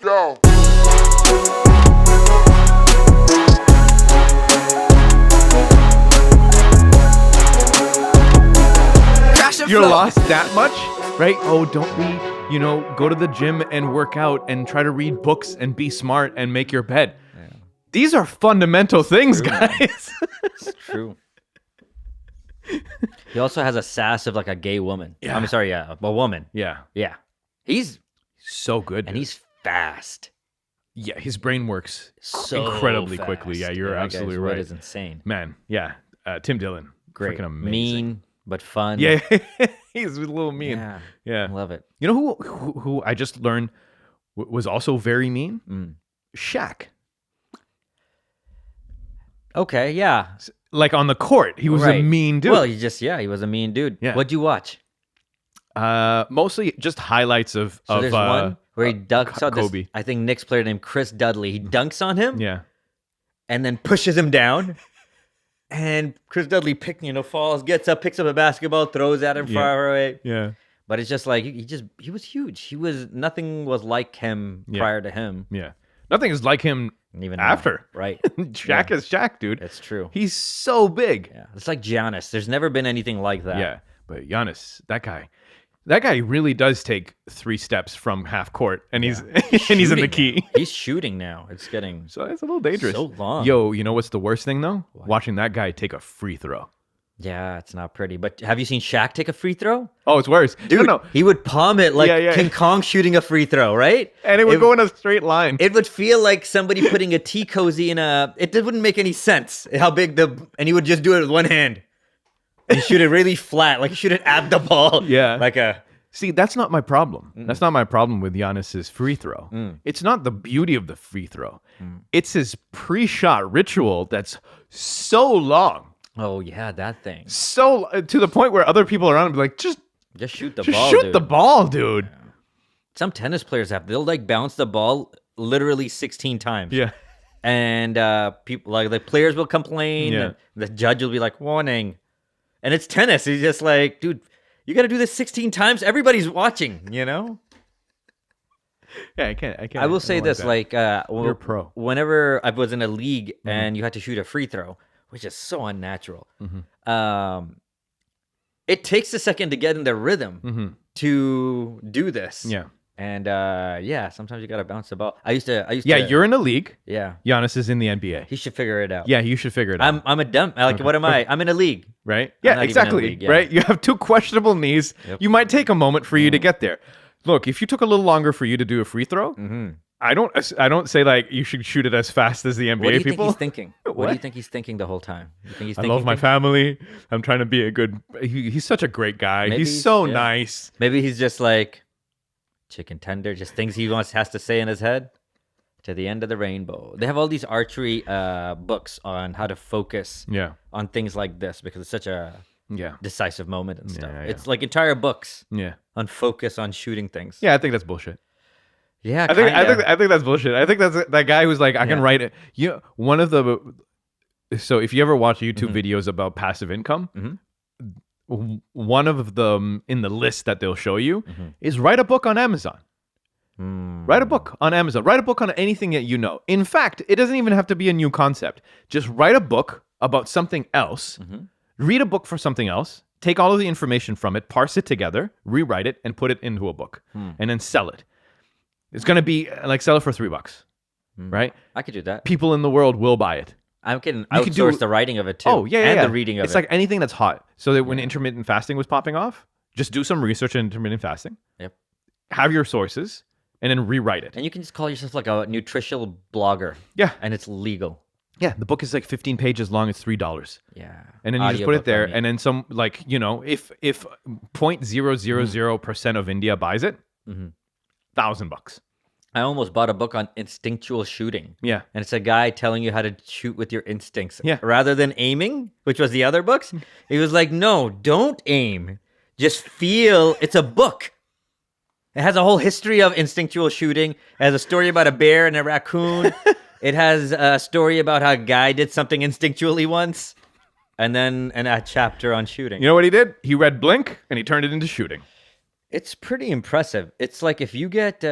Yo. You're lost that much, right? Oh, don't be, go to the gym and work out and try to read books and be smart and make your bed. Yeah. These are fundamental things, guys. It's true. He also has a sass of like a gay woman. Yeah. I'm sorry, yeah, a woman. Yeah. Yeah. He's so good. And he's fast. Yeah, his brain works so incredibly fast. quickly. Yeah, you're absolutely right. That is insane. Man, yeah. Tim Dillon. Great. Freaking amazing. Mean, but fun. Yeah, he's a little mean. Yeah. I love it. You know who I just learned was also very mean? Shaq. Okay, yeah. Like on the court, he was a mean dude. Well, he was a mean dude. Yeah. What'd you watch? Mostly just highlights of there's one where he dunks on Kobe. this, I think Knicks player named Chris Dudley. He dunks on him. Yeah. And then pushes him down. And Chris Dudley falls, gets up, picks up a basketball, throws at him far away. Yeah. But it's just like he was huge. Nothing was like him prior to him. Yeah. Nothing is like him even after. Now. Right. Shaq is Shaq, dude. It's true. He's so big. Yeah. It's like Giannis. There's never been anything like that. Yeah. But Giannis, that guy really does take 3 steps from half court, and he's in the key. He's shooting now. It's getting so it's a little dangerous. So long. Yo, you know what's the worst thing though? What? Watching that guy take a free throw. Yeah, it's not pretty. But have you seen Shaq take a free throw? Oh, it's worse. Dude, no. He would palm it like King Kong shooting a free throw, right? And it would go in a straight line. It would feel like somebody putting a tea cozy in a... It wouldn't make any sense how big and he would just do it with one hand. And shoot it really flat, like he shoot it at the ball. Yeah. See, that's not my problem. That's not my problem with Giannis's free throw. It's not the beauty of the free throw. It's his pre-shot ritual that's so long. Oh, yeah, that thing. So, to the point where other people around him be like, just shoot the ball, shoot the ball, dude. Yeah. Some tennis players they'll like bounce the ball literally 16 times. Yeah. And people like the players will complain. Yeah. And the judge will be like, warning. And it's tennis. He's just like, dude, you got to do this 16 times. Everybody's watching, Yeah, I can't. I will say this, you're a pro. Whenever I was in a league and you had to shoot a free throw, which is so unnatural, it takes a second to get in the rhythm to do this. Yeah. And sometimes you got to bounce the ball. I used to. Yeah, you're in a league. Yeah. Giannis is in the NBA. He should figure it out. Yeah, you should figure it out. I'm a dumb. Like, what am I? I'm in a league. Right? Yeah, exactly. League, right? You have 2 questionable knees. Yep. You might take a moment for you to get there. Look, if you took a little longer for you to do a free throw, I don't say like you should shoot it as fast as the NBA people. What do you think he's thinking? What do you think he's thinking the whole time? You think he's I love my family. I'm trying to be a good... He's such a great guy. He's so nice. Maybe he's just like chicken tender, just things he has to say in his head. To the end of the rainbow. They have all these archery books on how to focus on things like this because it's such a decisive moment and stuff. It's like entire books on focus on shooting things. Yeah, I think that's bullshit. Yeah, I think that's bullshit. I think that's that guy who's like, I can write it. One of the... So if you ever watch YouTube videos about passive income, one of them in the list that they'll show you is write a book on Amazon. Write a book on Amazon. Write a book on anything that you know. In fact, it doesn't even have to be a new concept. Just write a book about something else. Read a book for something else. Take all of the information from it, parse it together, rewrite it, and put it into a book. And then sell it. It's going to be like sell it for $3, right? I could do that. People in the world will buy it. I can outsource the writing of it too. Oh, yeah. And the reading of it. It's like anything that's hot. So that when intermittent fasting was popping off, just do some research on intermittent fasting. Yep. Have your sources and then rewrite it. And you can just call yourself like a nutritional blogger. Yeah. And it's legal. Yeah. The book is like 15 pages long. It's $3. Yeah. And then you just put it there. And then some, like, if 0.000% of India buys it, $1,000. I almost bought a book on instinctual shooting. Yeah. And it's a guy telling you how to shoot with your instincts. Yeah. Rather than aiming, which was the other books. He was like, no, don't aim. Just feel. It's a book. It has a whole history of instinctual shooting. It has a story about a bear and a raccoon. It has a story about how a guy did something instinctually once. And then a chapter on shooting. You know what he did? He read Blink and he turned it into shooting. It's pretty impressive. It's like if you get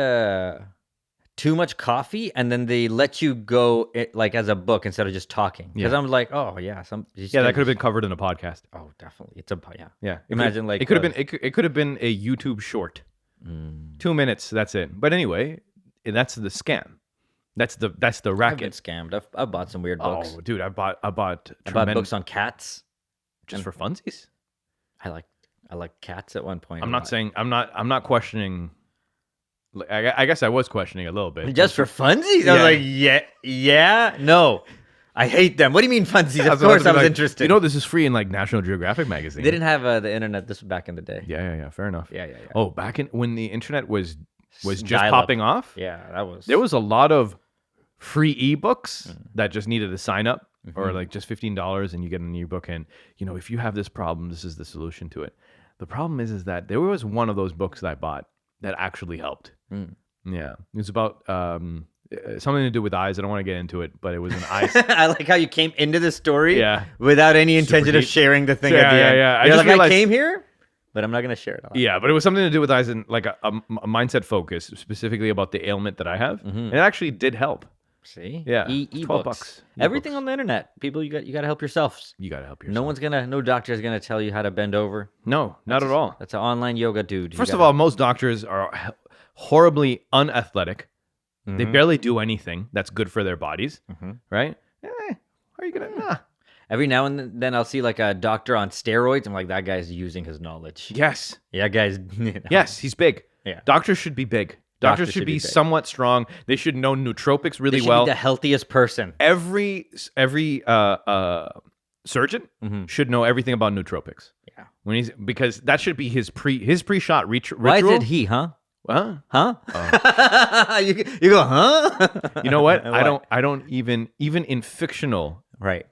too much coffee, and then they let you go like as a book instead of just talking. Because I'm like, oh yeah, that could have been covered in a podcast. Oh, definitely, it's a yeah. Imagine it could have been it could have been a YouTube short, 2 minutes. That's it. But anyway, that's the scam. That's the racket. I've been scammed. I've bought some weird books. Oh, dude, I bought books on cats just for funsies. I like cats at one point. I'm not questioning. I guess I was questioning a little bit. Just for funsies? I was like, yeah, no. I hate them. What do you mean funsies? Of course I was interested. You know, this is free in like National Geographic magazine. They didn't have the internet this back in the day. Yeah. Fair enough. Yeah. Oh, back in when the internet was just Dial-up. popping off. Yeah, there was a lot of free ebooks that just needed to sign up or like just $15 and you get an ebook. And, you know, if you have this problem, this is the solution to it. The problem is that there was one of those books that I bought that actually helped. Yeah. It was about something to do with eyes. I don't want to get into it, but it was an eye. I like how you came into the story without any intention of sharing the thing at the end. Yeah. You're like, I came here, but I'm not going to share it. Yeah, but it was something to do with eyes and like a mindset focus, specifically about the ailment that I have. And it actually did help. See? Yeah. $12. Everything on the internet. People, you got to help yourselves. You got to help yourself. No doctor's going to tell you how to bend over. No, not at all. That's an online yoga dude. First of all, most doctors are horribly unathletic. They barely do anything that's good for their bodies, right? How are you going to... Every now and then I'll see like a doctor on steroids. I'm like, that guy's using his knowledge. Yes. Yeah, guys. You know. Yes, he's big. Yeah. Doctors should be big. Doctors should be somewhat strong. They should know nootropics really They should well. be the healthiest person. Every surgeon should know everything about nootropics. Yeah. Because that should be his pre-shot ritual. Why is it he, huh? Huh? You go, huh? You know what? I don't even in fictional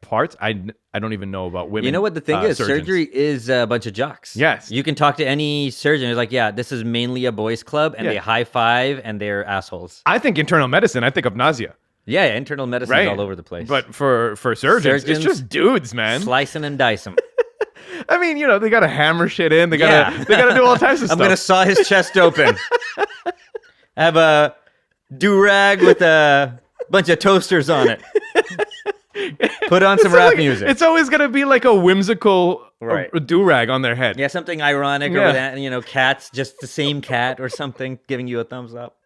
parts, I don't even know about women. You know what the thing is? Surgeons. Surgery is a bunch of jocks. Yes. You can talk to any surgeon. It's like, yeah, this is mainly a boys' club, and they high five, and they're assholes. I think internal medicine. I think of nausea. Yeah, internal medicine's all over the place. But for surgeons, it's just dudes, man. Slicing and dicing. I mean, you know, they gotta hammer shit in. They gotta do all types of stuff. I'm gonna saw his chest open. Have a do-rag with a bunch of toasters on it. Put on some rap music. It's always gonna be like a whimsical do-rag on their head. Yeah, something ironic or that, you know, cats, just the same cat or something giving you a thumbs up.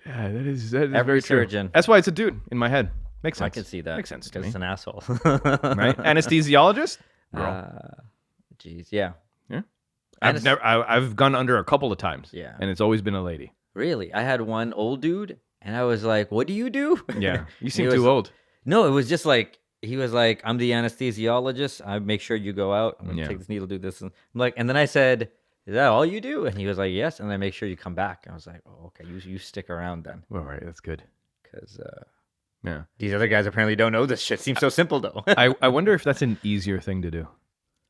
Yeah, that is every very surgeon. True. That's why it's a dude in my head. Makes sense. I can see that. Makes sense to because me. it's an asshole. Right? Anesthesiologist? Girl. Jeez, yeah. I've gone under a couple of times. Yeah. And it's always been a lady. Really? I had one old dude, and I was like, what do you do? Yeah. You seem too old. No, it was just like, he was like, I'm the anesthesiologist. I make sure you go out. I'm going to take this needle, do this. And I'm like, and then I said, is that all you do? And he was like, yes. And I make sure you come back. I was like, oh, okay, you stick around then. All right, that's good. Because these other guys apparently don't know this shit. Seems so simple, though. I wonder if that's an easier thing to do.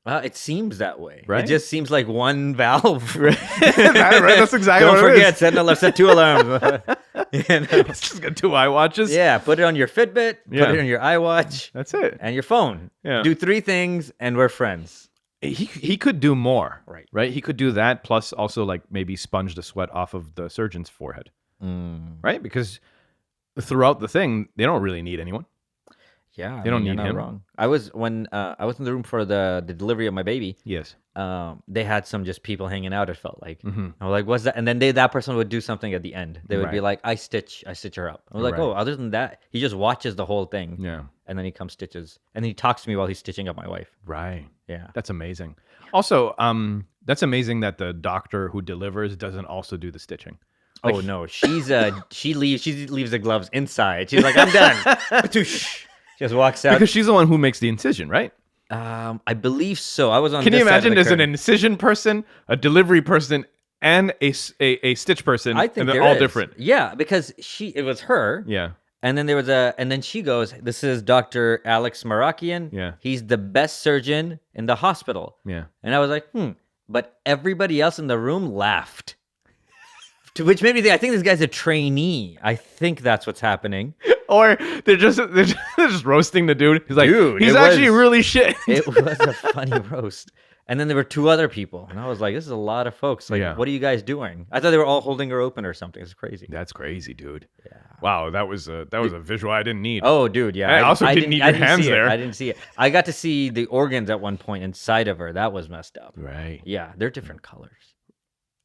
It seems that way. Right? It just seems like one valve. Right? That's exactly what it is. Don't forget, set two alarms. You know? It's just got 2 iWatches. Yeah, put it on your Fitbit, put it on your iWatch. That's it. And your phone. Yeah. Do 3 things, and we're friends. He could do more. Right. He could do that, plus also like maybe sponge the sweat off of the surgeon's forehead. Right? Because throughout the thing, they don't really need anyone. Yeah, they don't need him. him. Wrong. I was in the room for the delivery of my baby. Yes. They had some just people hanging out. It felt like I was like, "What's that?" And then that person would do something at the end. They would be like, "I stitch her up." I was like, "Oh, other than that, he just watches the whole thing." Yeah. And then he comes stitches, and then he talks to me while he's stitching up my wife. Right. Yeah. That's amazing. Also, that's amazing that the doctor who delivers doesn't also do the stitching. Like, oh no, she leaves the gloves inside. She's like, "I'm done." She just walks out. Because she's the one who makes the incision, right? I believe so. I was on. Can you imagine there's an incision person, a delivery person, and a stitch person, I think and they're there all is. different? Yeah, because it was her. Yeah. And then and then she goes, "This is Dr. Alex Marakian. Yeah. He's the best surgeon in the hospital." Yeah. And I was like, But everybody else in the room laughed. To which made me think, I think this guy's a trainee. I think that's what's happening. Or they're just roasting the dude. He's like, dude, he's actually really shit. It was a funny roast. And then there were 2 other people, and I was like, "This is a lot of folks. Like, Yeah. what are you guys doing?" I thought they were all holding her open or something. It's crazy. That's crazy, dude. Yeah. Wow, that was a visual I didn't need. Oh, dude, yeah. I also didn't need your hands see it. there. I didn't see it. I got to see the organs at one point inside of her. That was messed up. Right. Yeah, they're different colors.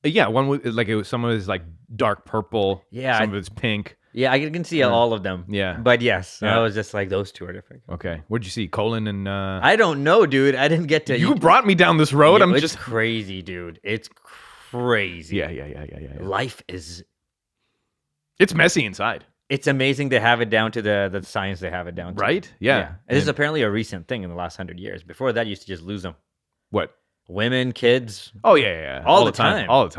Yeah, one was like some of it is like dark purple. Yeah, some of it's pink. Yeah, I can see all of them. Yeah. But yes, Yeah. I was just like, those 2 are different. Okay, what'd you see? Colon and I don't know, dude. I didn't get to. you brought me down this road. Yeah, I'm it's just crazy, dude. It's crazy. yeah. Life is. It's messy inside, It's amazing to have it down to the science they have it down to. right? Yeah. This is apparently a recent thing in the last 100 years. Before that, you used to just lose them. What? Women, kids, Oh yeah. All the time. All the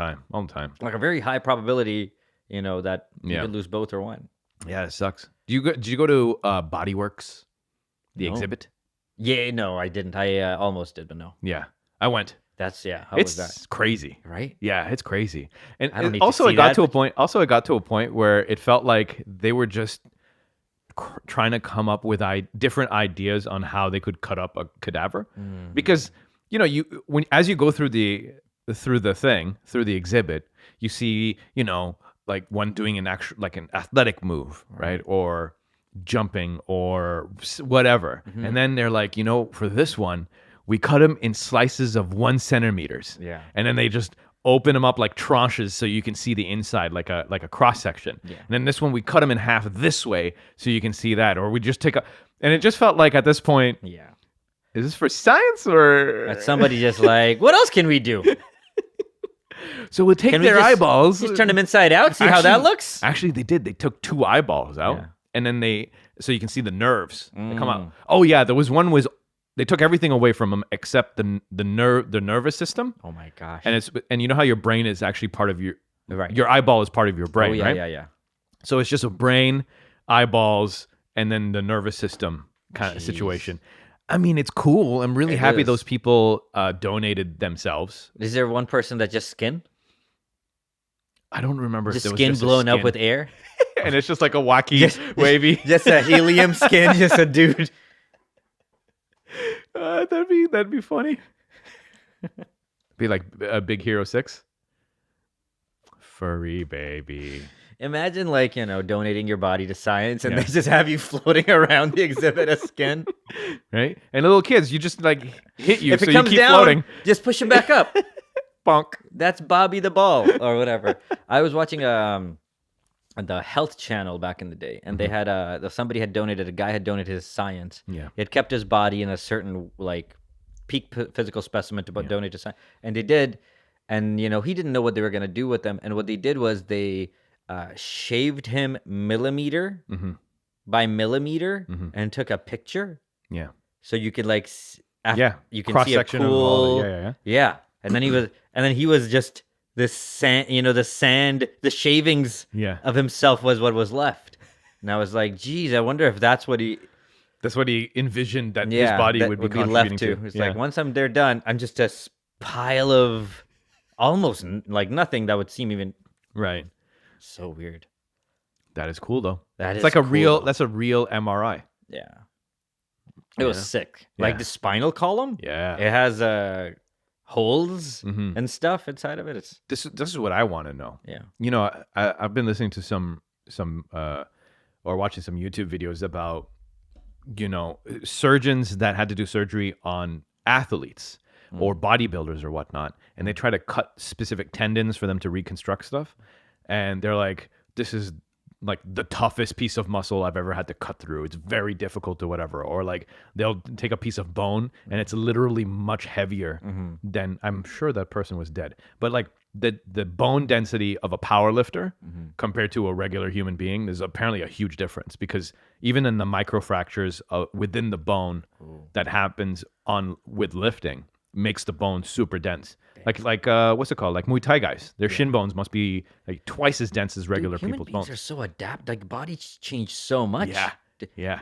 time. like a very high probability, that you Yeah. could lose both or one. Yeah, it sucks. Did you go to Body Works, the No. exhibit? Yeah, no, I didn't. I almost did, but no. Yeah, I went. That's How It's was that? crazy. Right? Yeah, it's crazy. And I don't need to also, see it got that, to a but- point. Also, it got to a point where it felt like they were just trying to come up with different ideas on how they could cut up a cadaver, because as you go through the exhibit, you see like one doing an athletic move, right, or jumping or whatever, and then they're like, for this one, we cut them in slices of 1 centimeters. Yeah. And then they just open them up like tranches so you can see the inside, like a cross section. Yeah. And then this one, we cut them in half this way so you can see that. Or we just and it just felt like at this point, Yeah. is this for science or? That's somebody just like, what else can we do? So we'll take Can we their just- eyeballs. Just turn them inside out, see how that looks? Actually, they did. They took 2 eyeballs out, Yeah. and then so you can see the nerves that come out. Oh yeah, there was one they took everything away from them except the nervous system. Oh my gosh. And you know how your brain is actually part of Right. your eyeball is part of your brain, Oh, yeah, right? yeah. So it's just a brain, eyeballs, and then the nervous system kind of Jeez. situation. I mean, it's cool. I'm really It happy is. those people donated themselves. Is there one person that just skin? I don't remember Just if there was skin just a blown up skin. with air? and it's just like a wacky, Just- wavy. Just a helium skin, just a dude. That'd be funny. Be like a Big Hero 6. Furry baby. Imagine donating your body to science and Yeah. they just have you floating around the exhibit as skin. Right? And little kids, you just like hit you If so it you comes keep down, floating. just push him back up. Bonk. That's Bobby the Ball or whatever. I was watching the Health Channel back in the day, and they had a guy had donated his science. Yeah. He had kept his body in a certain peak physical specimen to donate to science, and they did. And he didn't know what they were gonna do with them, and what they did was they shaved him millimeter by millimeter and took a picture, Yeah. so you could Yeah. you can Cross see a section of all cool the, yeah. And then he was just this sand, the shavings Yeah. of himself was what was left. And I was like, geez, I wonder if that's what he That's what he envisioned that his body that would be left contributing to. It's Yeah. like once they're done, I'm just a pile of almost like nothing that would seem even Right. so weird. That is cool though. That It's is like a cool, real though. that's a real MRI. Yeah. It was Yeah. sick. Yeah. Like the spinal column. Yeah. It has holes Mhm. and stuff inside of it. It's This is what I want to know. yeah. I've been listening to some or watching some YouTube videos about surgeons that had to do surgery on athletes or bodybuilders or whatnot, and they try to cut specific tendons for them to reconstruct stuff, and they're like, this is like the toughest piece of muscle I've ever had to cut through. It's very difficult or whatever. Or like they'll take a piece of bone and it's literally much heavier than, I'm sure that person was dead, but like the bone density of a power lifter compared to a regular human being, there's apparently a huge difference, because even in the microfractures within the bone that happens with lifting makes the bone super dense. Like what's it called? Like Muay Thai guys, their shin bones must be like twice as dense as regular Human people's beings bones. are so adapted. Like bodies change so much. Yeah. Yeah.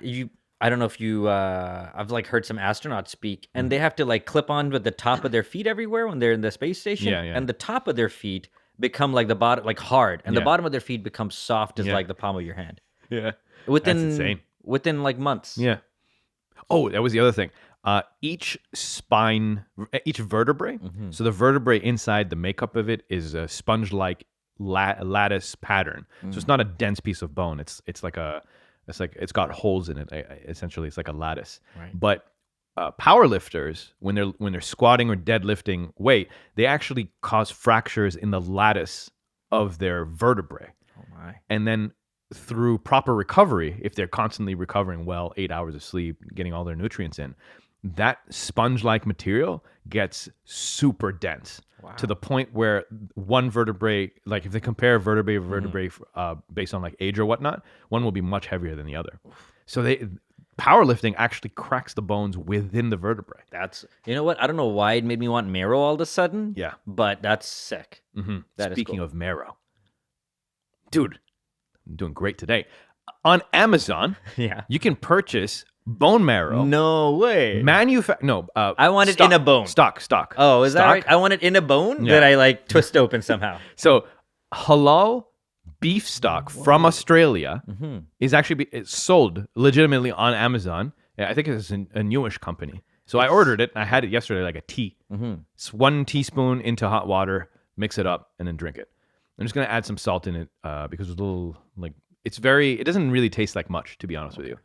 I don't know if you. I've heard some astronauts speak, and they have to clip on with the top of their feet everywhere when they're in the space station. Yeah, yeah. And the top of their feet become like the bottom, hard, and the Yeah. bottom of their feet becomes soft as Yeah. the palm of your hand. Yeah. Within insane. Within months. Yeah. Oh, that was the other thing. Each vertebrae. So the vertebrae inside the makeup of it is a sponge-like lattice pattern. So it's not a dense piece of bone. It's got holes in it. Essentially, it's like a lattice. Right. But power lifters, when they're squatting or deadlifting weight, they actually cause fractures in the lattice of their vertebrae. Oh my. And then through proper recovery, if they're constantly recovering well, 8 hours of sleep, getting all their nutrients in, that sponge-like material gets super dense. Wow. To the point where one vertebrae, like if they compare vertebrae to vertebrae based on like age or whatnot, one will be much heavier than the other. So powerlifting actually cracks the bones within the vertebrae. That's, you know what? I don't know why it made me want marrow all of a sudden. Yeah. But that's sick. Speaking of marrow, dude, I'm doing great today. On Amazon, Yeah. you can purchase bone marrow. No way. I want it in a bone. Stock. Oh, is that right? I want it in a bone that I like twist open somehow. So halal beef stock from Australia is actually it's sold legitimately on Amazon. Yeah, I think it's a newish company. So I ordered it. I had it yesterday, like a tea. It's 1 teaspoon into hot water, mix it up, and then drink it. I'm just gonna add some salt in it because it's a little like it doesn't really taste like much, to be honest with you.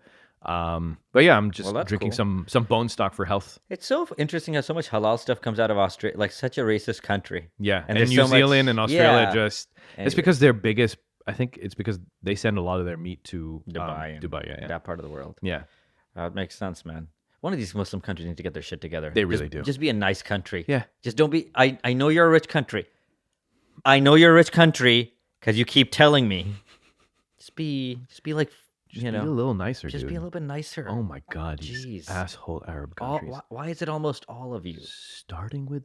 But yeah, I'm just drinking some bone stock for health. It's so interesting how so much halal stuff comes out of Australia, like such a racist country. Yeah, and New Zealand and Australia it's because their biggest. I think it's because they send a lot of their meat to Dubai, yeah. That part of the world. Yeah, it makes sense, man. One of these Muslim countries need to get their shit together. They really do. Just be a nice country. Yeah. Just don't be. I know you're a rich country. I know you're a rich country because you keep telling me. Just be like. Be a little nicer, just dude. be a little bit nicer. Oh my God, Jeez. these asshole Arab countries. Why is it almost all of you? Starting with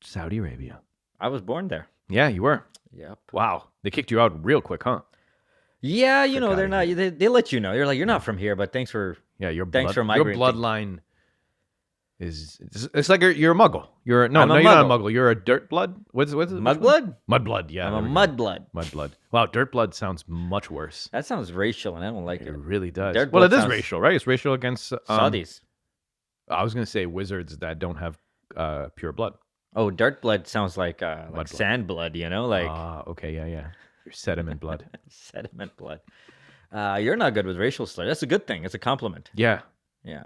Saudi Arabia. I was born there. Yeah, you were. Yep. Wow, they kicked you out real quick, huh? Yeah, you know they're not. They let you know. You're like, you're not from here, but thanks for your bloodline it's like you're a Muggle. You're not a Muggle. You're a dirt blood. What's it? Mudblood? Mudblood. Yeah, I'm a mudblood. Mudblood. Wow, dirt blood sounds much worse. That sounds racial, and I don't like it. It really does. Dirt Well, it blood is racial, right? It's racial against Saudis. I was gonna say wizards that don't have pure blood. Oh, dirt blood sounds like sand blood. You know, like okay, yeah. Your sediment blood. Sediment blood. You're not good with racial slurs. That's a good thing. It's a compliment. Yeah. Yeah.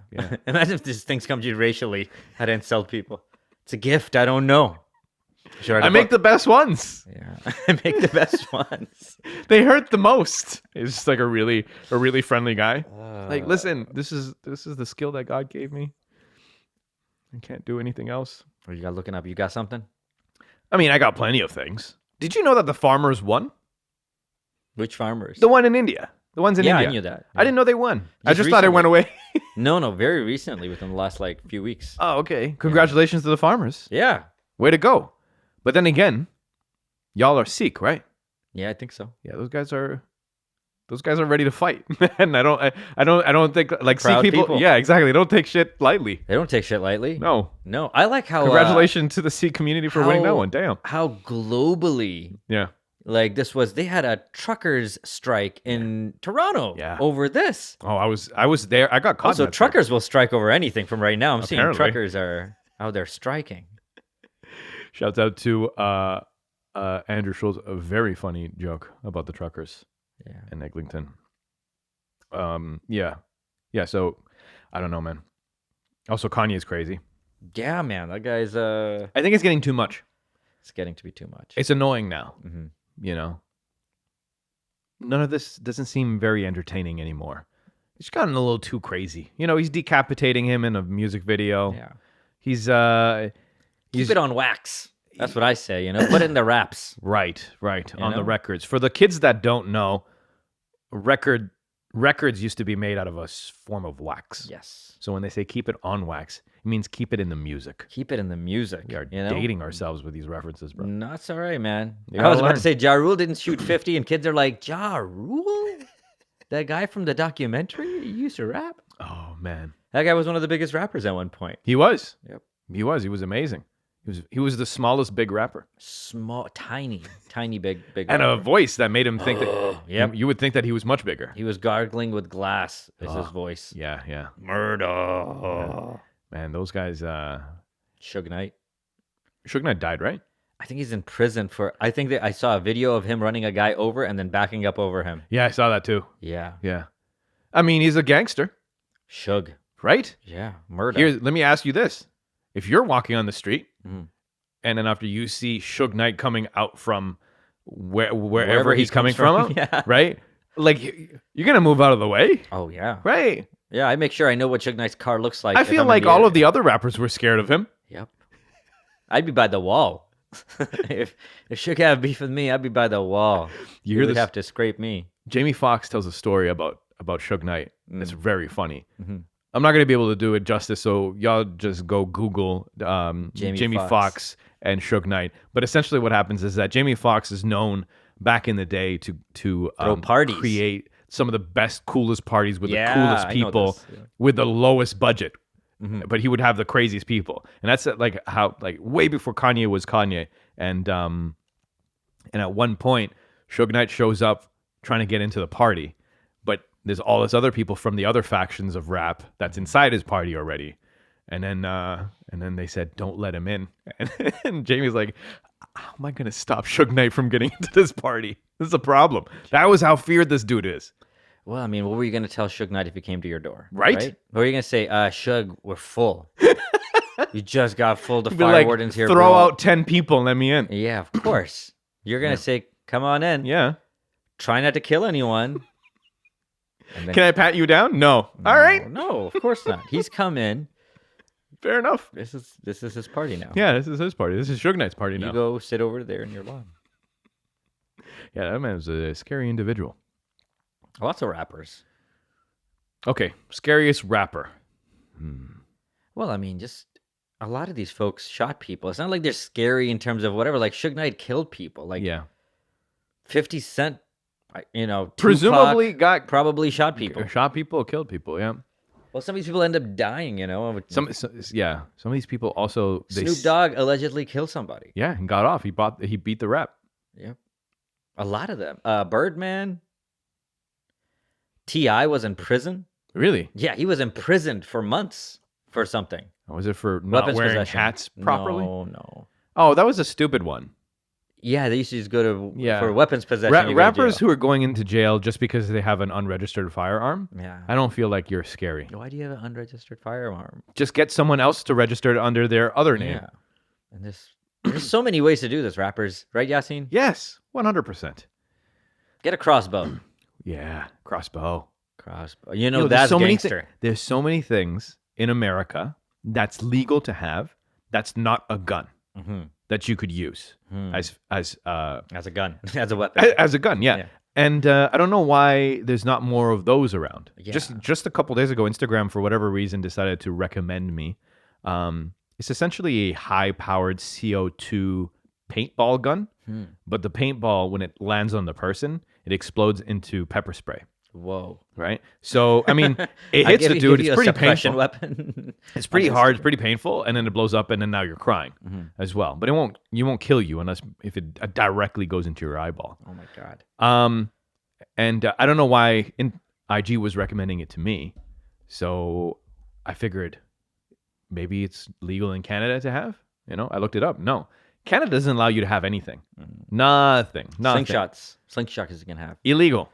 Imagine if these things come to you racially. How to insult people. It's a gift. I don't know. I make the best ones. Yeah. I make the best ones. They hurt the most. It's just like a really friendly guy. Like, listen, this is the skill that God gave me. I can't do anything else. Or you got looking up. You got something? I mean, I got plenty of things. Did you know that the farmers won? Which farmers? The one in India. The ones in India. Yeah, I knew that. Yeah. I didn't know they won. I just thought it went away. No, very recently, within the last few weeks. Oh, okay. Congratulations to the farmers. Yeah. Way to go. But then again, y'all are Sikh, right? Yeah, I think so. Yeah, those guys are ready to fight. And I don't think like Proud Sikh people. Yeah, exactly. They don't take shit lightly. They don't take shit lightly. No. I like how. Congratulations to the Sikh community for winning that one. Damn. How globally. Yeah. Like they had a truckers strike in Toronto over this. Oh, I was there. I got caught. Also, truckers will strike over anything from right now. I'm seeing truckers are out there striking. Shouts out to Andrew Schultz, a very funny joke about the truckers in Eglinton. Yeah. So I don't know, man. Also, Kanye's crazy. Yeah, man. That guy's. I think it's getting too much. It's getting to be too much. It's annoying now. Mm-hmm. You know, none of this doesn't seem very entertaining anymore. It's gotten a little too crazy. You know, he's decapitating him in a music video. Yeah. He's keep it on wax. That's what I say, you know. Put it in the raps. Right. On the records. For the kids that don't know, records used to be made out of a form of wax. Yes. So when they say keep it on wax, it means keep it in the music. Keep it in the music. We are dating ourselves with these references, bro. No, that's all right, man. I was about to say Ja Rule didn't shoot 50, and kids are like, Ja Rule? That guy from the documentary? He used to rap? Oh, man. That guy was one of the biggest rappers at one point. He was. Yep. He was amazing. He was the smallest big rapper. Small, tiny big And a rapper. voice that made him think that Yep. you would think that he was much bigger. He was gargling with glass. Is his voice. Yeah. Murder. Man, those guys Suge Knight. Suge Knight died, right? I think he's in prison for. I think that I saw a video of him running a guy over and then backing up over him. Yeah, I saw that too. Yeah. Yeah. I mean, he's a gangster, Suge. right? Yeah. Murder. Here, let me ask you this. If you're walking on the street Mhm. and then after you see Suge Knight coming out from wherever Wherever he he's coming comes from, from, yeah. right? Like, you're going to move out of the way, Oh yeah. right? Yeah. I make sure I know what Suge Knight's car looks like. I if feel I'm in like the all area. of the other rappers were scared of him. Yep. I'd be by the wall. if Suge had beef with me, I'd be by the wall. You You hear would this? have to scrape me. Jamie Foxx tells a story about Suge Knight. It's very funny. Mhm. I'm not going to be able to do it justice, so y'all just go Google Jamie Foxx. Foxx and Suge Knight. But essentially, what happens is that Jamie Foxx is known back in the day to Throw parties. create some of the best, coolest parties with Yeah, the coolest I know people this, yeah. with the lowest budget. Mhm. But he would have the craziest people, and that's like how way before Kanye was Kanye. And at one point, Suge Knight shows up trying to get into the party, but there's all this other people from the other factions of rap that's inside his party already. And then they said, "Don't let him in." And Jamie's like, "How am I going to stop Suge Knight from getting into this party? This is a problem." That was how feared this dude is. Well, I mean, what were you going to tell Suge Knight if he came to your door? Right? What were you going to say? Suge, we're full. You just got full. The He'd be fire like, warden's here. "Throw bro." out 10 people and let me in." Yeah, of course. You're going to say, come on in. Yeah. Try not to kill anyone. And then, Can I pat you down? No. All right. No, of course not. He's come in. Fair enough. This is his party now. Yeah, this is his party. This is Suge Knight's party You now. go sit over there in your lawn. Yeah, that man was a scary individual. Lots of rappers. Okay, scariest rapper. Well, I mean, just a lot of these folks shot people. It's not like they're scary in terms of whatever. Like Suge Knight killed people. Like Yeah. 50 Cent, Tupac Presumably got probably shot people. shot people, killed people, yeah. Well, some of these people end up dying, Some of these people also Snoop Dogg allegedly killed somebody. Yeah, and got off. He beat the rap. Yep. A lot of them. Birdman. T.I. was in prison. Really? Yeah, he was imprisoned for months for something. Was it for not Weapons wearing possession. hats properly? No. Oh, that was a stupid one. Yeah, they used to just go to Yeah. for weapons possession. you go to Rappers jail. who are going into jail just because they have an unregistered firearm, Yeah. I don't feel like you're scary. Why do you have an unregistered firearm? Just get someone else to register it under their other name. Yeah. And there's so many ways to do this, rappers. Right, Yasin? Yes, 100%. Get a crossbow. Yeah, crossbow. Crossbow. There's That's so gangster. There's so many things in America that's legal to have that's not a gun Mm-hmm. that you could use as As a gun. As a weapon. as a gun. Yeah. Yeah. And I don't know why there's not more of those around. Yeah. Just a couple days ago, Instagram, for whatever reason, decided to recommend me. It's essentially a high-powered CO2 paintball gun, but the paintball, when it lands on the person, it explodes into pepper spray. Whoa. Right? So, I mean, it I hits give the you- dude. give you It's a pretty suppression painful. weapon. It's pretty on hard. It's Instagram. pretty painful, and then it blows up, and then now you're crying as well. But you won't kill you unless if it directly goes into your eyeball. Oh my god. And I don't know why IG was recommending it to me, so I figured maybe it's legal in Canada to have. I looked it up. No, Canada doesn't allow you to have anything. Nothing. Slingshots is gonna have. Illegal.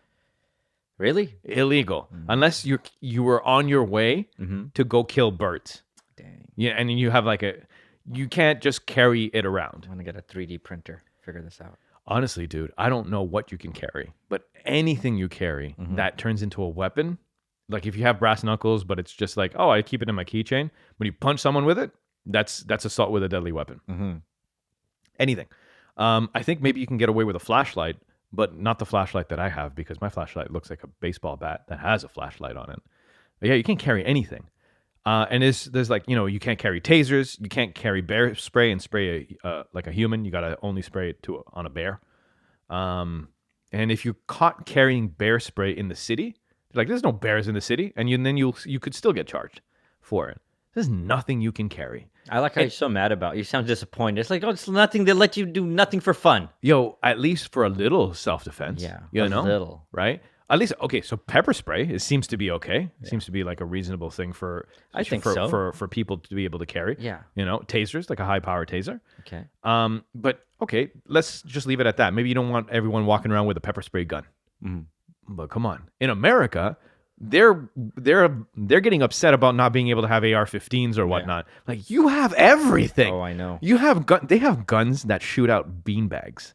Really? Illegal. Unless you were on your way to go kill birds. Dang. Yeah, and you have you can't just carry it around. I'm gonna get a 3D printer. Figure this out. Honestly, dude, I don't know what you can carry, but anything you carry that turns into a weapon, like if you have brass knuckles, but it's just like, oh, I keep it in my keychain. When you punch someone with it, that's assault with a deadly weapon. Anything. I think maybe you can get away with a flashlight, but not the flashlight that I have, because my flashlight looks like a baseball bat that has a flashlight on it. But yeah, you can't carry anything. And there's you can't carry tasers, you can't carry bear spray and spray like a human. You gotta only spray it on a bear. And if you're caught carrying bear spray in the city, like there's no bears in the city, and then you could still get charged for it. There's nothing you can carry. I like how you're so mad about it. You sound disappointed. It's like, oh, it's nothing. They let you do nothing for fun. Yo, at least for a little self-defense. Yeah, you a know, little. right? At least, okay, so pepper spray, it seems to be okay. It seems to be like a reasonable thing for for people to be able to carry. Yeah. You know, tasers, like a high-power taser. Okay. But okay, let's just leave it at that. Maybe you don't want everyone walking around with a pepper spray gun. But come on. In America, they're getting upset about not being able to have AR-15s or whatnot. Like, you have everything. Oh, I know. You have they have guns that shoot out beanbags.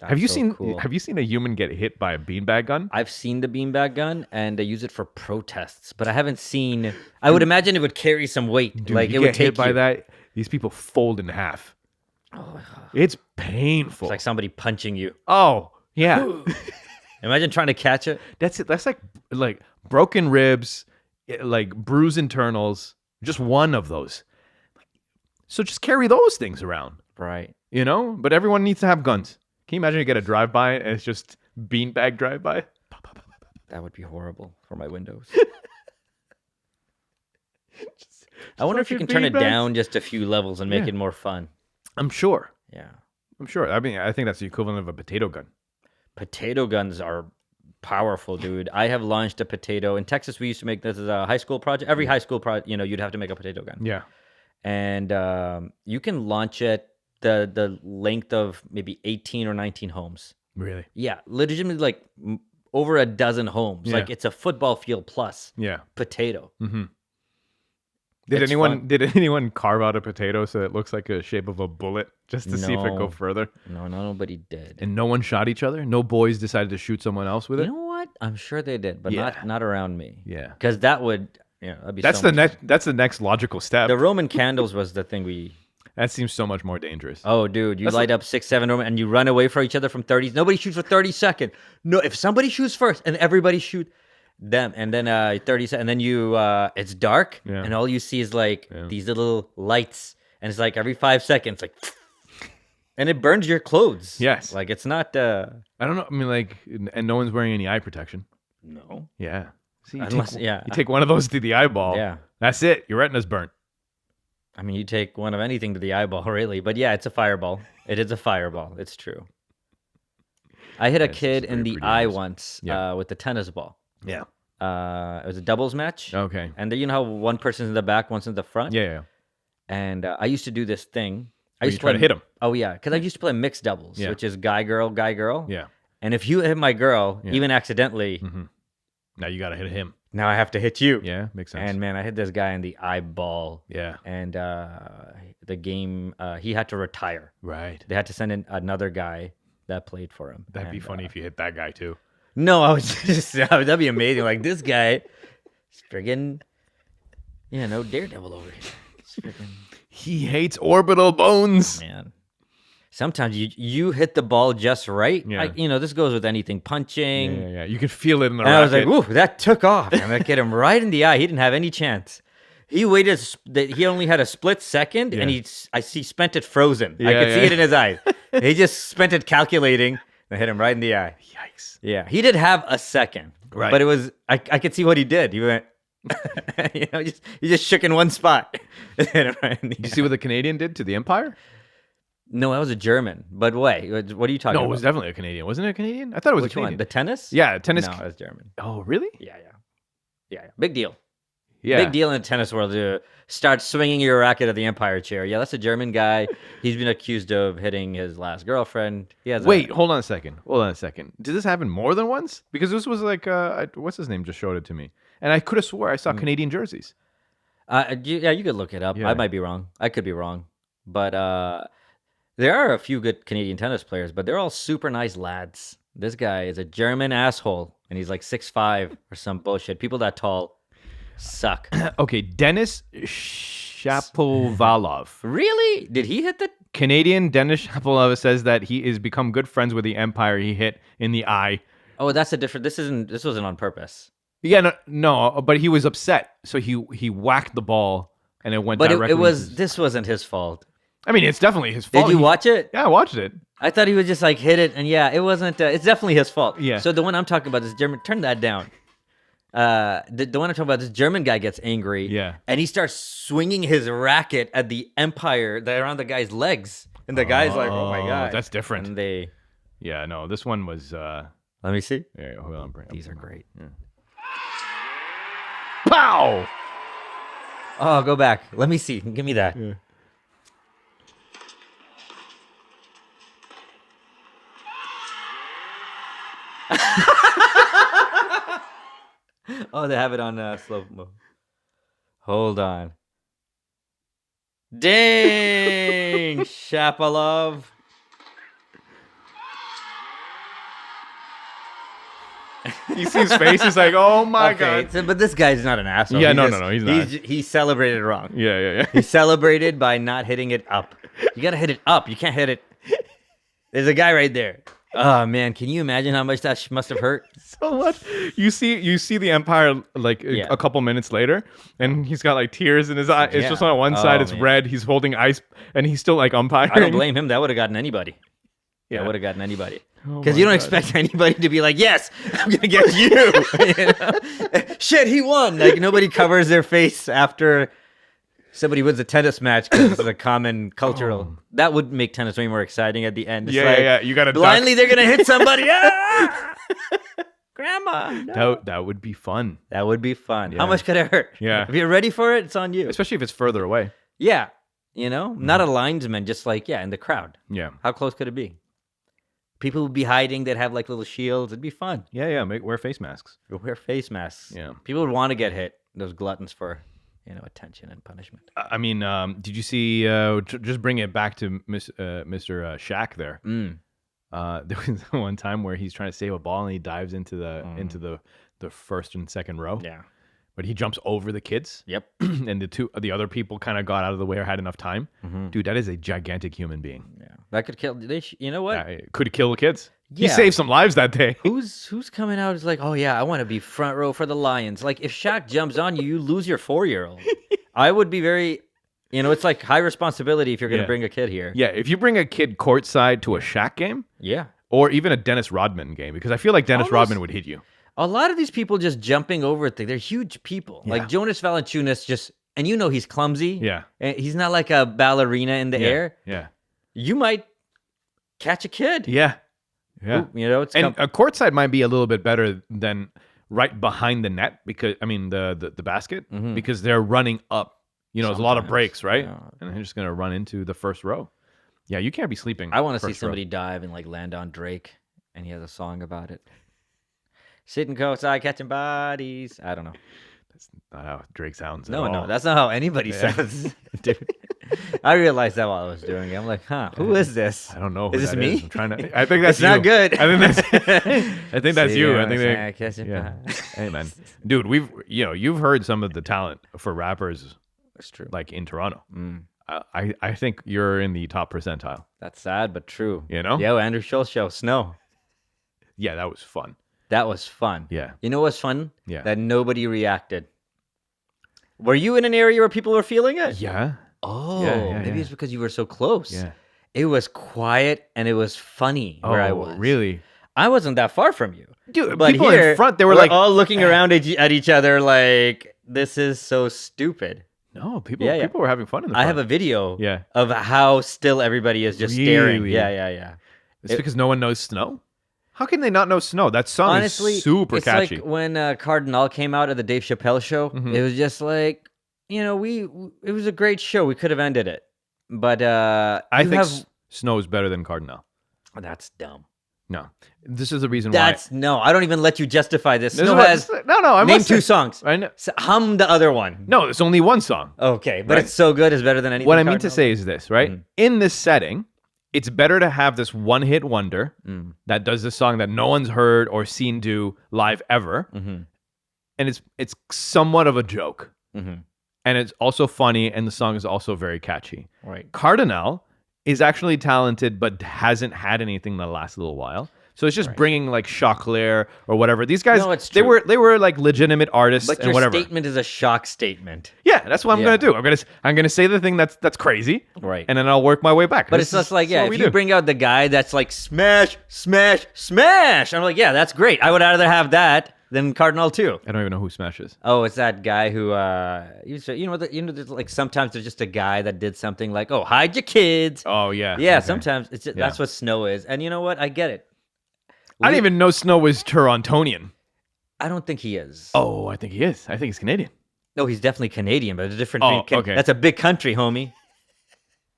Have you seen cool. Have you seen a human get hit by a beanbag gun? I've seen the beanbag gun, and they use it for protests, but I haven't seen. I would imagine it would carry some weight. Dude, like you it would get take hit by you. that. These people fold in half. Oh, It's painful. it's like somebody punching you. Oh yeah, Imagine trying to catch it. that's it. That's like broken ribs, like bruised internals. Just one of those. So just carry those things around, Right. you know. But everyone needs to have guns. Can you imagine you get a drive-by and it's just beanbag drive-by? That would be horrible for my windows. I wonder if you can turn it down just a few levels and make it more fun. I'm sure. Yeah. I'm sure. I mean, I think that's the equivalent of a potato gun. Potato guns are powerful, dude. I have launched a potato. In Texas, we used to make this as a high school project. Every high school project, you'd have to make a potato gun. Yeah. And you can launch it the length of maybe 18 or 19 homes. Really? Yeah, legitimately like over a dozen homes. Yeah. Like it's a football field plus Yeah. potato. Mm-hmm. Did anyone carve out a potato so it looks like a shape of a bullet just to see if it go further? No, nobody did. And no one shot each other? No boys decided to shoot someone else with it? You know what? I'm sure they did, but Yeah. not around me. Yeah. Because that'd be That's so the much. next that's the logical step. The Roman candles was the thing we. That seems so much more dangerous. Oh, dude, you light up 6, 7 Roman and you run away from each other from 30. Nobody shoots for 30 seconds. No, if somebody shoots first and everybody shoot them, and then 30 seconds, and then it's dark, and all you see is like these little lights, and it's like every 5 seconds, like, and it burns your clothes. Yes. Like it's not. I don't know. I mean, like, and no one's wearing any eye protection. No. Yeah. See, you Unless, you take one of those to the eyeball. Yeah. That's it. Your retina's burnt. I mean, you take one of anything to the eyeball, really. But yeah, it's a fireball. It is a fireball. It's true. I hit a kid in the eye once with the tennis ball. Yeah. It was a doubles match. Okay. And you know how one person's in the back, one's in the front? Yeah. And I used to do this thing. I You used try to hit him. Oh, yeah. Because I used to play mixed doubles, which is guy, girl. Yeah. And if you hit my girl, even accidentally, Now you got to hit him. now I have to hit you. Yeah. Makes sense. And man, I hit this guy in the eyeball. yeah. And the game, he had to retire. Right. They had to send in another guy that played for him. That'd be funny if you hit that guy too. No, I was just that'd be amazing. Like this guy, is friggin', Daredevil over here. It's friggin', He hates orbital bones. man. Sometimes you hit the ball just right. Yeah. This goes with anything, punching. Yeah. You can feel it in the And I was like, racket. "Ooh, that took off!" And I hit him right in the eye. He didn't have any chance. He waited. He only had a split second, and he spent it frozen. I could see it in his eyes. He just spent it calculating. And hit him right in the eye. Yikes. Yeah, he did have a second, Right. but it was I could see what he did. He went, he just shook in one spot. Hit him right in the Did you see what the Canadian did to the Empire? No, that was a German. But wait, what are you talking No, about? it was definitely a Canadian. Wasn't it a Canadian? I thought it was Which a Canadian. one? The tennis? Yeah, tennis. No, it was German. Oh, really? Yeah. Big deal. Yeah. Big deal in the tennis world to start swinging your racket at the Empire chair. Yeah, that's a German guy. He's been accused of hitting his last girlfriend. He has Wait, hold on a second. Did this happen more than once? Because this was like, what's his name just showed it to me. And I could have swore I saw Canadian jerseys. you could look it up. Yeah. I might be wrong. I could be wrong. But there are a few good Canadian tennis players, but they're all super nice lads. This guy is a German asshole, and he's like 6'5" or some bullshit. People that tall suck. Okay, Denis Shapovalov. Really? Did he hit the... Canadian Denis Shapovalov says that he is become good friends with the Empire he hit in the eye. Oh, that's a different... This wasn't on purpose. Yeah, no, but he was upset, so he whacked the ball and it went directly. But this wasn't his fault. I mean, it's definitely his fault. Did you watch it? Yeah, I watched it. I thought he would just like hit it, and yeah, it wasn't. It's definitely his fault. Yeah. So the one I'm talking about is German. Turn that down. The one I'm talking about, this German guy gets angry. Yeah. And he starts swinging his racket at the Empire that around the guy's legs. And the guy's like, oh my God. That's different. And they, Yeah, no, this one was. let me see. Yeah, hold on. These are great. Yeah. Pow! Oh, go back. Let me see. Give me that. Yeah. Oh, they have it on slow mo. Hold on. Dang, Shapalov. You see his face. He's like, "Oh my Okay, God!" so, but this guy's not an asshole. Yeah, He no, just- no, he's not. He celebrated wrong. Yeah, yeah, yeah. He celebrated by not hitting it up. You gotta hit it up. You can't hit it. There's a guy right there. Oh man, can you imagine how much that must have hurt? So what? You see the Empire like Yeah. a couple minutes later, and he's got like tears in his eye. It's Yeah. just on one side. Oh, It's man. red. He's holding ice, and he's still like umpiring. I don't blame him. That would have gotten anybody. Yeah, Yeah. would have gotten anybody. Oh Because my you don't God. expect anybody to be like, yes, I'm going to get you. You know? Shit, he won. Like, nobody covers their face after somebody wins a tennis match because it's a common cultural. That would make tennis way more exciting at the end. It's Yeah, like, yeah. You got to blindly, they're going to hit somebody. Ah! Grandma. No. That would be fun, That would be fun. Yeah. How much could it hurt? Yeah. If you're ready for it, it's on you. especially if it's further away. Yeah. You know, not a linesman, just like, yeah, in the crowd. Yeah, How close could it be? People would be hiding. They'd have like little shields. It'd be fun. yeah, yeah. Wear face masks. Wear face masks. Yeah. People would want to get hit. Those gluttons for, attention and punishment. I mean, did you see? Just bring it back to Mr. Shaq there. There was one time where he's trying to save a ball and he dives into the first and second row. Yeah. But he jumps over the kids. Yep. And the other people kind of got out of the way or had enough time. Dude, that is a gigantic human being. Yeah. That could kill. You know what? Could kill the kids. He Yeah. saved some lives that day. Who's coming out is like, oh yeah, I want to be front row for the Lions. Like if Shaq jumps on you, you lose your 4-year-old. I would be very, it's like high responsibility if you're gonna Yeah. bring a kid here. Yeah, if you bring a kid courtside to a Shaq game Yeah. or even a Dennis Rodman game, because I feel like Dennis Almost- Rodman would hit you. A lot of these people just jumping over things. They're huge people. Yeah. Like Jonas Valanciunas just, and he's clumsy. Yeah. And he's not like a ballerina in the air. Yeah. You might catch a kid. Yeah. Yeah. Ooh, it's And a courtside might be a little bit better than right behind the net because the basket because they're running up. There's a lot of Sometimes, breaks, right? yeah. And they're just gonna run into the first row. Yeah, you can't be sleeping. I want to see first row. somebody dive and like land on Drake, and he has a song about it. Sitting courtside catching bodies. I don't know. That's not how Drake sounds. No, at no, all. that's not how anybody sounds. Dude. I realized that while I was doing it. I'm like, who is this? I don't know. Who Is this that me? I'm trying to. I think that's It's not you. good. I think that's. I think that's you. I think Sitting they. outside catching Yeah. bodies. Hey man, dude, you've heard some of the talent for rappers That's true. like in Toronto. I think you're in the top percentile. That's sad, but true. You know? Yo, Andrew Schultz show, Snow. Yeah, that was fun. That was fun. Yeah. You know what's fun? Yeah. That nobody reacted. Were you in an area where people were feeling it? Yeah. Oh, Yeah, maybe yeah. it's because you were so close. Yeah. It was quiet and it was funny where I Oh, was. really? I wasn't that far from you. Dude, But people here, in front, they were we're like, all looking around at each other like, this is so stupid. no, people Yeah, yeah. people were having fun in the I front. have a video Yeah. of how still everybody is just staring. Really? Yeah. It's because no one knows Snow? How can they not know Snow? That song Honestly, is super it's catchy. like when Cardinal came out at the Dave Chappelle show. Mhm. It was just like, it was a great show. We could have ended it. But I you think have... Snow is better than Cardinal. That's dumb. No. This is the reason No, I don't even let you justify this. why. Snow has... No, I Name must 2 say- songs. I know. Hum the other one. No, it's only one song. Okay, but Right. it's so good. It's better than anything. What I mean to Cardinal say is this, right? Mhm. In this setting, it's better to have this one-hit wonder that does this song that no one's heard or seen do live ever, Mhm. and it's somewhat of a joke, Mhm. and it's also funny, and the song is also very catchy. Right. Cardinal is actually talented, but hasn't had anything the last little while. So it's just Right. bringing like Choclair or whatever. These guys, No, it's they true. were like legitimate artists But and your whatever. statement is a shock statement. Yeah, that's what I'm Yeah. gonna do. I'm gonna say the thing that's crazy, Right. and then I'll work my way back. But This it's just is- like, this is what if we you do. bring out the guy that's like smash, smash, smash, I'm like, yeah, that's great. I would rather have that than Cardinal 2. I don't even know who Smash is. Oh, it's that guy who there's like sometimes there's just a guy that did something like, oh, hide your kids. Oh yeah. Yeah, Okay. sometimes it's just, that's what Snow is. And you know what? I get it. I didn't even know Snow was Torontonian. I don't think he is. Oh, I think he is. I think he's Canadian. No, he's definitely Canadian, but it's a different thing. Okay. That's a big country, homie.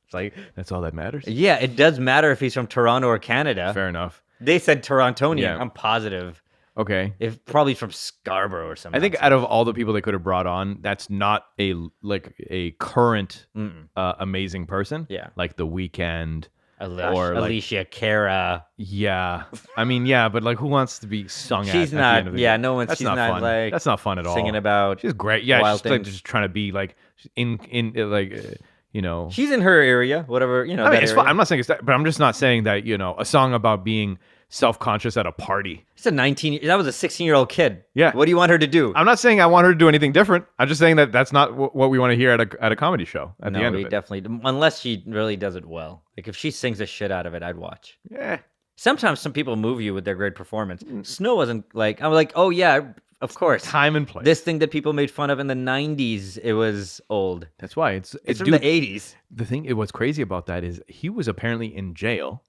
It's like, that's all that matters. Yeah, it does matter if he's from Toronto or Canada. Fair enough. They said Torontonian. Yeah. I'm positive. Okay. If probably from Scarborough or something. I think out of all the people they could have brought on, that's not a current amazing person. Yeah. Like The Weeknd. Or Alicia Cara. Yeah. I mean, yeah, but like who wants to be sung at? She's at not. the end of the Yeah, day? no one's. That's She's not not fun. like. That's not fun at all. Singing about. She's great. Yeah, wild she's like things. just trying to be like in like you know. She's in her area, whatever you know. I mean, that it's area. fine. I'm not saying it's that, but I'm just not saying that a song about being self-conscious at a party. It's a 19. That was a 16-year-old kid. Yeah. What do you want her to do? I'm not saying I want her to do anything different. I'm just saying that that's not what we want to hear at a comedy show at the end of it. Definitely. Unless she really does it well. Like if she sings the shit out of it, I'd watch. Yeah. Sometimes some people move you with their great performance. Snow wasn't like. I'm like, oh yeah, of course. Time and place. This thing that people made fun of in the 90s, it was old. That's why it's from the 80s. The thing, what's crazy about that is he was apparently in jail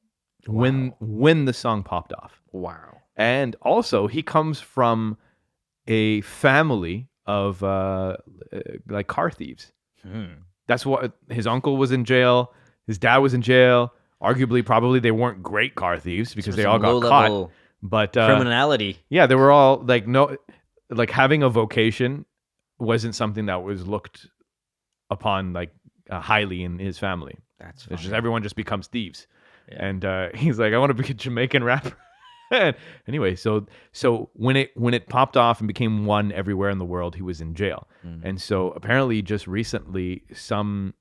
when the song popped off. Wow. And also, he comes from a family of like car thieves. That's what his uncle was in jail. His dad was in jail. Arguably, probably they weren't great car thieves because they all got caught. But criminality. Yeah, they were all like having a vocation wasn't something that was looked upon like highly in his family. That's It's funny. just everyone just becomes thieves. Yeah. And he's like, I want to be a Jamaican rapper. Anyway, so when it popped off and became one everywhere in the world, he was in jail. And so apparently just recently some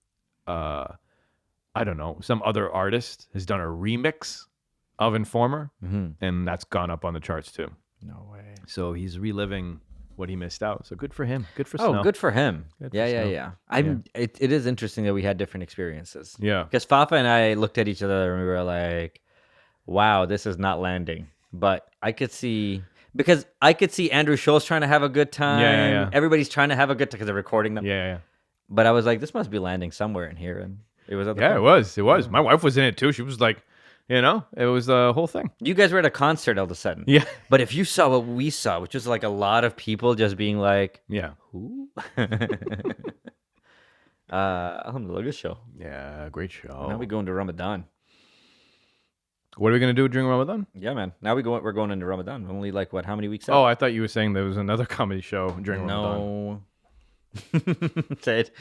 I don't know, some other artist has done a remix of Informer, and that's gone up on the charts too. No way. So he's reliving what he missed out. So good for him. Good for Snow. Oh, good for him. Good for Yeah. Snow. It is interesting that we had different experiences. Yeah. Because Fafa and I looked at each other and we were like, wow, this is not landing. But I could see Andrew Schultz trying to have a good time. Yeah. Everybody's trying to have a good time because they're recording them. Yeah. But I was like, this must be landing somewhere in here. And it was. Yeah, it was. It was. My wife was in it too. She was like, it was the whole thing. You guys were at a concert all of a sudden. Yeah. But if you saw what we saw, which was like a lot of people just being like, Yeah. who? Alhamdulillah, good show. Yeah, great show. Now we go into Ramadan. What are we going to do during Ramadan? Yeah, man. Now we're going into Ramadan. Only like what? How many weeks out? Oh, I thought you were saying there was another comedy show during Ramadan. No. Said,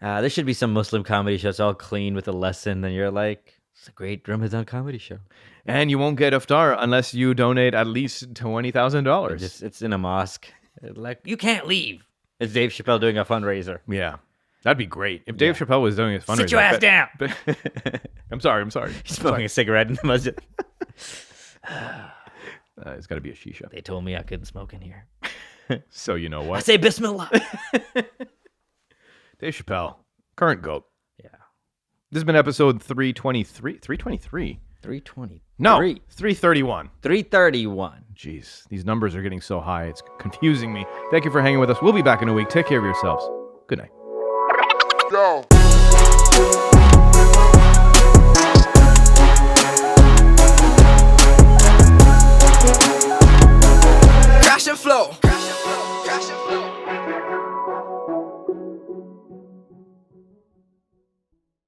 there should be some Muslim comedy shows all clean with a lesson. Then you're like, it's a great Ramadan comedy show. And you won't get iftar unless you donate at least $20,000. It's in a mosque. Like, you can't leave. It's Dave Chappelle doing a fundraiser. Yeah. That'd be great. If Dave Chappelle was doing his fundraiser. Sit your ass down. I'm sorry. He's smoking a cigarette in the masjid. It's got to be a shisha. They told me I couldn't smoke in here. So you know I what? say Bismillah. Dave Chappelle, current GOAT. Yeah. This has been episode 323. 323? 320. No, 331. 331. Jeez, these numbers are getting so high. It's confusing me. Thank you for hanging with us. We'll be back in a week. Take care of yourselves. Good night. Go.